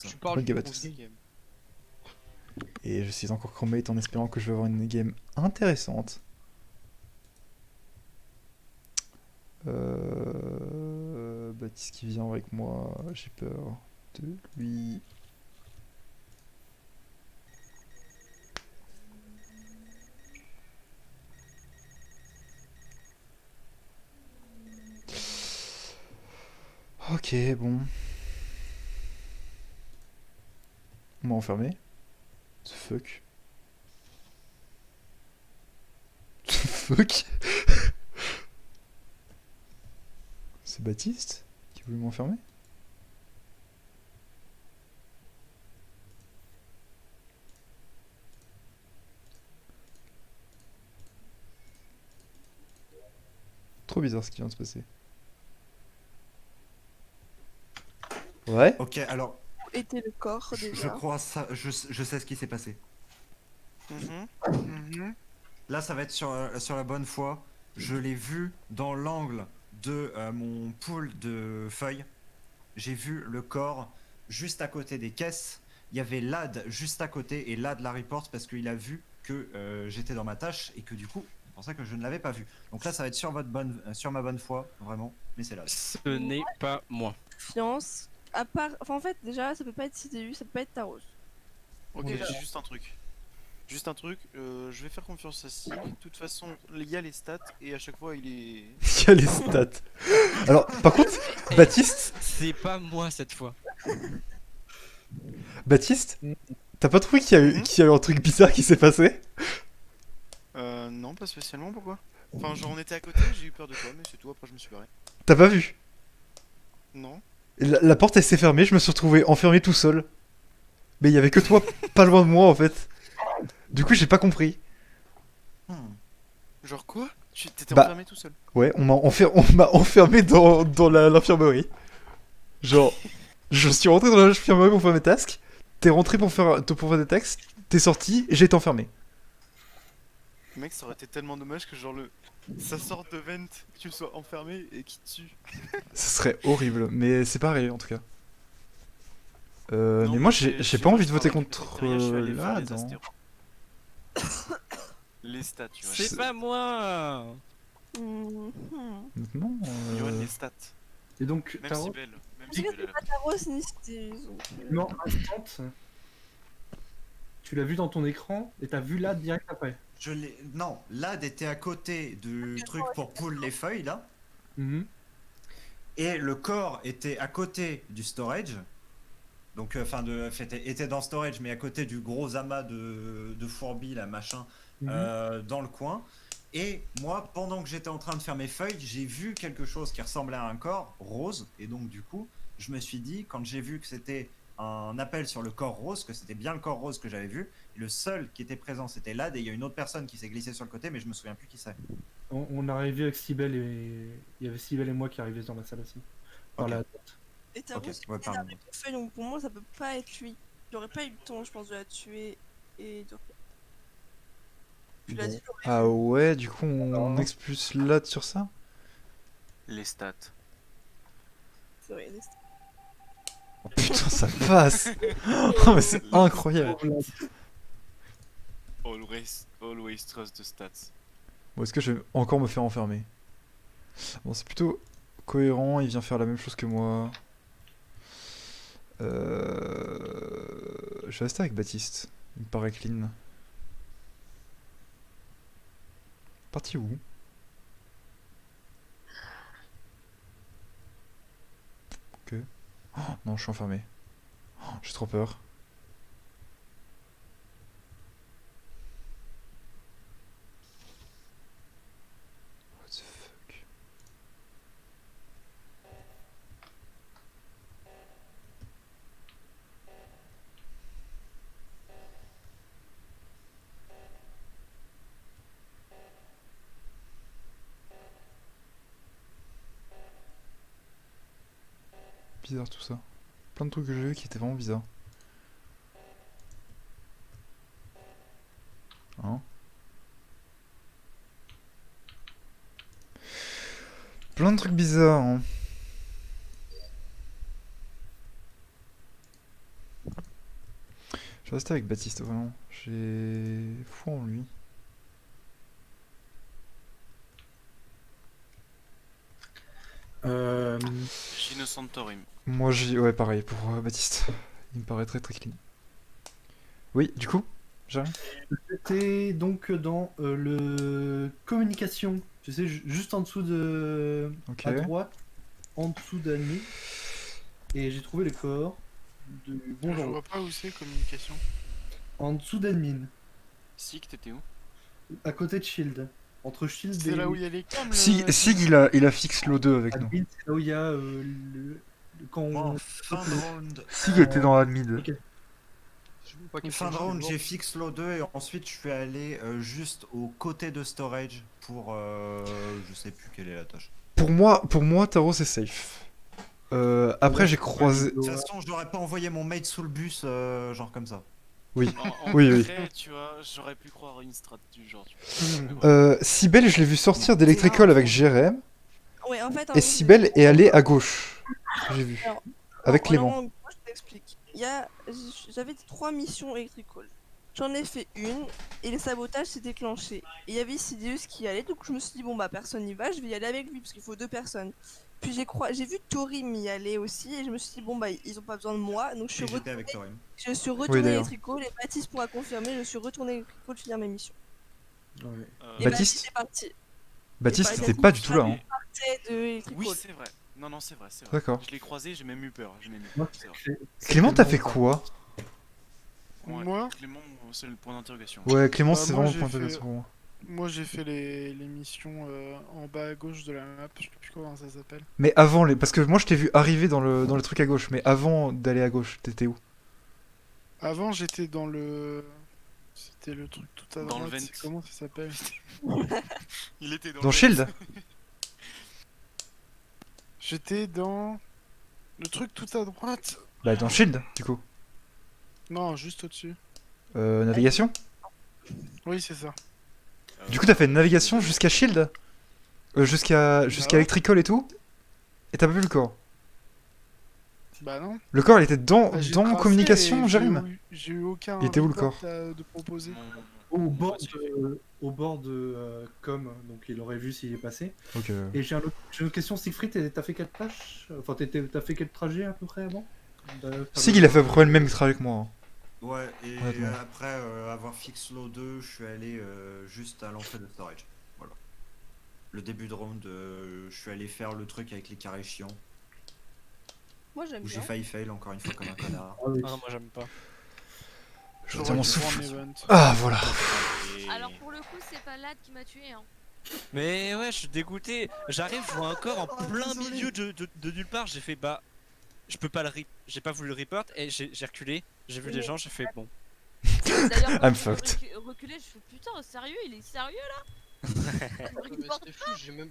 Tu parles Bonne du game à gros tous. game. Et je suis encore chromate en espérant que je vais avoir une game intéressante. Baptiste qui vient avec moi, j'ai peur de lui. Ok, bon. On m'a enfermé. The fuck. The fuck. C'est Baptiste qui voulait m'enfermer? Trop bizarre ce qui vient de se passer. Ouais? Ok, alors, Où était le corps je déjà? crois ça, je sais ce qui s'est passé. Là, ça va être sur la bonne foi. Je l'ai vu dans l'angle de mon pool de feuilles. J'ai vu le corps juste à côté des caisses. Il y avait Lad juste à côté et Lad la reporte parce qu'il a vu que j'étais dans ma tâche et que du coup, c'est pour ça que je ne l'avais pas vu. Donc là, ça va être sur ma bonne foi, vraiment. Mais c'est Lad. Ce n'est pas moi. Confiance. À part. Enfin, en fait, déjà, ça peut pas être CDU, ça peut pas être Taros. Ok, Déjà. j'ai juste un truc. Juste un truc, je vais faire confiance à Sig. De toute façon, il y a les stats et à chaque fois il est. Il y a les stats. Alors, par contre, Baptiste, C'est pas moi cette fois. Baptiste, t'as pas trouvé qu'il y a eu un truc bizarre qui s'est passé? Non, pas spécialement, pourquoi? Enfin, genre on était à côté, j'ai eu peur de toi, mais c'est tout, après je me suis barré. T'as pas vu? Non. La porte elle s'est fermée, je me suis retrouvé enfermé tout seul. Mais il y avait que toi pas loin de moi en fait. Du coup, j'ai pas compris. Hmm. Genre quoi? Tu t'étais Bah- enfermé tout seul? Ouais, on m'a enfermé dans l'infirmerie. Genre, je suis rentré dans l'infirmerie pour faire mes tasks. T'es rentré pour faire des tasks. T'es sorti, j'ai été enfermé. Mec, ça aurait été tellement dommage que genre ça sort de vent, que tu sois enfermé et qui te tue. Ce serait horrible, mais c'est pas arrivé en tout cas. Non, mais mais moi j'ai pas envie de voter avec contre Victoria, je suis allé faire là, les non. astéros. Les stats, tu vois. C'est pas moi. Mhm. Non. Yoann, les stats. Et donc, Même Taro, si belle. Même En si tout cas, belle. c'est pas Taros ni CDU. Donc, non, instant, tu l'as vu dans ton écran et t'as vu là direct après. Non, Lad était à côté du truc pour pull les feuilles là. Mhm. Et le corps était à côté du storage. Donc, était dans storage, mais à côté du gros amas de fourbi, là, machin, Mhm. dans le coin. Et moi, pendant que j'étais en train de faire mes feuilles, j'ai vu quelque chose qui ressemblait à un corps rose. Et donc, du coup, je me suis dit, quand j'ai vu que c'était un appel sur le corps rose, que c'était bien le corps rose que j'avais vu, le seul qui était présent, c'était Lad. Et il y a une autre personne qui s'est glissée sur le côté, mais je me souviens plus qui c'est. On est arrivé avec Sibel et il y avait Sibel et moi qui arrivaient dans la salle aussi. Par Ok. la... Et Taros, Ok, il ouais, venait pardon. d'arriver au feuille, donc pour moi, ça peut pas être lui. J'aurais pas eu le temps, je pense, de la tuer et de. Tu l'as Bon. dit, j'aurais Ah vu. ouais, du coup on expulse Lad sur ça? Les stats. C'est vrai, les- Oh, putain, ça passe. Oh, mais c'est incroyable. Always trust the stats. Bon, est-ce que je vais encore me faire enfermer? Bon, c'est plutôt cohérent, il vient faire la même chose que moi. Je vais rester avec Baptiste. Il me paraît clean. Parti où? Ok. Oh, non, je suis enfermé. Oh, j'ai trop peur. What the fuck? Bizarre tout ça. Plein de trucs que j'ai vu qui étaient vraiment bizarres. Hein? Plein de trucs bizarres, hein. Je vais rester avec Baptiste, vraiment. J'ai foi en lui. J'Innocentorim. Moi, ouais, pareil pour Baptiste. Il me paraît très très clean. Oui, du coup, j'arrive. J'étais donc dans le communication. Tu sais, juste en dessous de. Ok. À droite, en dessous d'admin. Et j'ai trouvé le corps du bon Je genre. vois pas où c'est communication. En dessous d'admin. Si, que t'étais où? À côté de Shield. Entre Shield et. C'est là où il y a les cams. Sig, il a fixe l'O2 avec nous. Admin, c'est là où il y a quand on. Bon, fin de round. Sig était dans admin. Ok. Fin de round, j'ai fixe l'O2 et ensuite je suis allé juste au côté de storage pour je sais plus quelle est la tâche. Pour moi, Taro c'est safe. Après, j'ai croisé. De toute façon, je n'aurais pas envoyé mon mate sous le bus, genre comme ça. Oui. En Oui, oui. vrai, tu vois, j'aurais pu croire une strat du genre. Tu vois. Sibel, je l'ai vu sortir d'Electrical avec GRM. Ouais, en fait, Et Sibel est allée à gauche. J'ai vu. Alors, Avec alors, Clément. moi, je t'explique. J'avais 3 missions électrical. J'en ai fait une et le sabotage s'est déclenché. Et il y avait Sidious qui y allait, donc je me suis dit bon bah personne n'y va, je vais y aller avec lui parce qu'il faut 2 personnes. Puis j'ai vu Torim y aller aussi et je me suis dit bon bah ils ont pas besoin de moi, donc Et j'étais avec Torim. je suis Oui, retourné d'ailleurs. électrical et Baptiste pourra confirmer, je suis retourné électrical finir mes missions. Ouais. Et Baptiste est parti. Baptiste, Et t'étais pas du tout là. Hein. C'est de électrical. Oui, c'est vrai. Non, c'est vrai, c'est vrai. D'accord. Je l'ai croisé, j'ai même eu peur. J'ai même eu Moi, peur, c'est vrai. Clément, t'as fait quoi? Ouais, Moi Clément, c'est le point d'interrogation. Ouais, Clément, Bah, c'est moi, vraiment j'ai point fait- d'intérêt pour moi. Moi j'ai fait les missions en bas à gauche de la map, je sais plus comment ça s'appelle. Mais avant les. Parce que moi, je t'ai vu arriver dans le truc à gauche, mais avant d'aller à gauche, t'étais où? Avant j'étais dans le... C'était le truc tout à Dans le droite, vent. c'est- comment ça s'appelle? Il était dans Dans le- Shield? J'étais dans... Le truc tout à droite? Bah, dans Shield, du coup. Non, juste au-dessus. Navigation? Oui, c'est ça. Du coup, t'as fait navigation jusqu'à Shield? Jusqu'à ouais. Electrical et tout? Et t'as pas vu le corps? Bah non. Le corps, il était dans, Bah, j'ai dans tracé communication, et Jérémy? j'ai eu aucun Il était où, le report corps de proposer. Au Mon bord pote, au bord de com, donc il aurait vu s'il est passé. Ok. Et j'ai une question, Siegfried, t'as fait quelle tâche? Enfin, t'as fait quel trajet à peu près avant? Sig, il a fait à peu près le même travail que moi. Hein. Ouais, et Honnêtement. après avoir fixe l'O2, je suis allé juste à l'entrée de storage. Voilà. Le début de round, je suis allé faire le truc avec les carrés chiants. Moi j'aime Où j'ai bien. failli fail encore une fois comme un connard. Ah oui. Ah, moi j'aime pas. Je J'aurais retiens mon dû prendre souffle. l'event. Ah, voilà. Alors pour le coup, c'est pas Lad qui m'a tué. Hein. Mais ouais, je suis dégoûté. J'arrive, je vois un corps en plein milieu de nulle part. J'ai fait bah. Je peux pas le rip. J'ai pas voulu le report et j'ai reculé. J'ai vu les gens, j'ai fait bon. D'ailleurs, I'm quand j'ai fucked. reculé, je fais putain, sérieux, il est sérieux là? Mais c'était fou, j'ai même